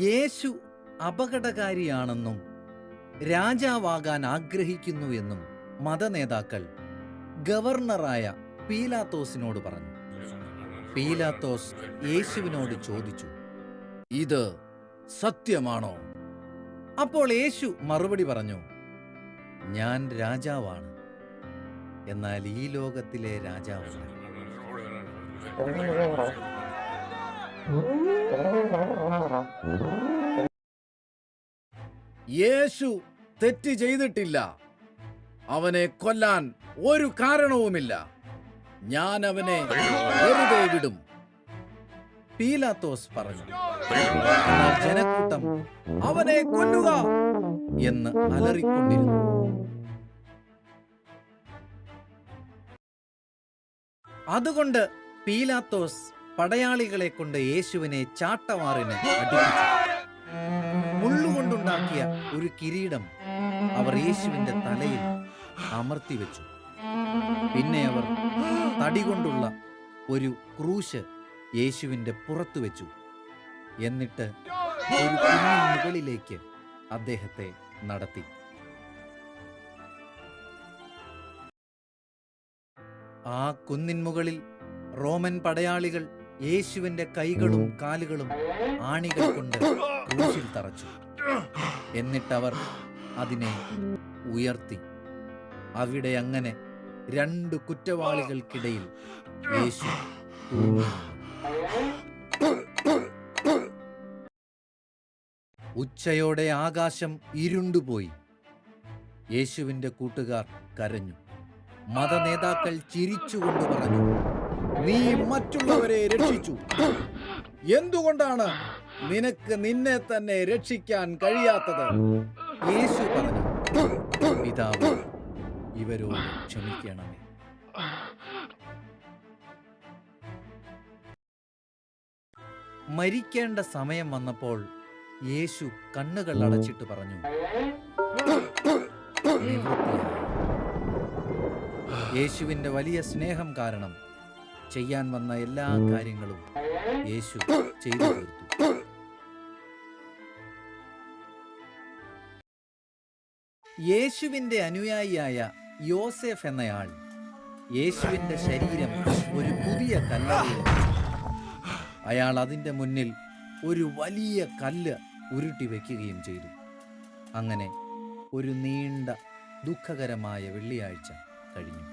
യേശു അപകടകാരിയാണെന്നും രാജാവാകാൻ ആഗ്രഹിക്കുന്നുവെന്നും മതനേതാക്കൾ ഗവർണറായ പീലാത്തോസിനോട് പറഞ്ഞു. പീലാത്തോസ് യേശുവിനോട് ചോദിച്ചു, ഇത് സത്യമാണോ? അപ്പോൾ യേശു മറുപടി പറഞ്ഞു, ഞാൻ രാജാവാണ്, എന്നാൽ ഈ ലോകത്തിലെ രാജാവല്ല. യേശു തെറ്റ് ചെയ്തിട്ടില്ല. അവനെ കൊല്ലാൻ ഒരു കാരണവുമില്ല. ഞാൻ അവനെ വെറുതെ വിടും. പീലാത്തോസ് പറഞ്ഞു. എന്നാൽ ജനക്കൂട്ടം അവനെ കൊല്ലുക എന്ന് അലറിക്കൊണ്ടിരുന്നു. അതുകൊണ്ട് പീലാത്തോസ് പടയാളികളെ കൊണ്ട് യേശുവിനെ ചാട്ടവാറിന് അടിപ്പിച്ചു. മുള്ളുകൊണ്ടുണ്ടാക്കിയ ഒരു കിരീടം അവർ യേശുവിന്റെ തലയിൽ അമർത്തിവെച്ചു. പിന്നെ അവർ തടികൊണ്ടുള്ള ഒരു ക്രൂശ് യേശുവിന്റെ പുറത്തു വെച്ചു. എന്നിട്ട് ഒരു കുന്നിൻ മുകളിലേക്ക് അദ്ദേഹത്തെ നടത്തി. ആ കുന്നിൻ മുകളിൽ റോമൻ പടയാളികൾ യേശുവിന്റെ കൈകളും കാലുകളും ആണികൾ കൊണ്ട് ക്രൂശിൽ തറച്ചു. എന്നിട്ടവർ അതിനെ ഉയർത്തി. അവിടെ അങ്ങനെ രണ്ട് കുറ്റവാളികൾക്കിടയിൽ യേശു തൂങ്ങി. ഉച്ചയോടെ ആകാശം ഇരുണ്ടുപോയി. യേശുവിന്റെ കൂട്ടുകാർ കരഞ്ഞു. മതനേതാക്കൾ ചിരിച്ചുകൊണ്ട് പറഞ്ഞു, നീ മറ്റുള്ളവരെ രക്ഷിച്ചു. എന്തുകൊണ്ടാണ് നിനക്ക് നിന്നെ തന്നെ രക്ഷിക്കാൻ കഴിയാത്തത്? യേശു പറഞ്ഞു, പിതാവേ, ഇവരോട് ക്ഷമിക്കണമേ. മരിക്കേണ്ട സമയം വന്നപ്പോൾ യേശു കണ്ണുകൾ അടച്ചിട്ട് പറഞ്ഞു, യേശുവിന്റെ വലിയ സ്നേഹം കാരണം ചെയ്യാൻ വന്ന എല്ലാ കാര്യങ്ങളും യേശു ചെയ്തു തീർത്തു. യേശുവിന്റെ അനുയായിയായ യോസേഫ് എന്നയാൾ യേശുവിന്റെ ശരീരം ഒരു പുതിയ കല്ലറയിൽ, അയാൾ അതിൻ്റെ മുന്നിൽ ഒരു വലിയ കല്ല് ഉരുട്ടി വയ്ക്കുകയും ചെയ്തു. അങ്ങനെ ഒരു നീണ്ട ദുഃഖകരമായ വെള്ളിയാഴ്ച കഴിഞ്ഞു.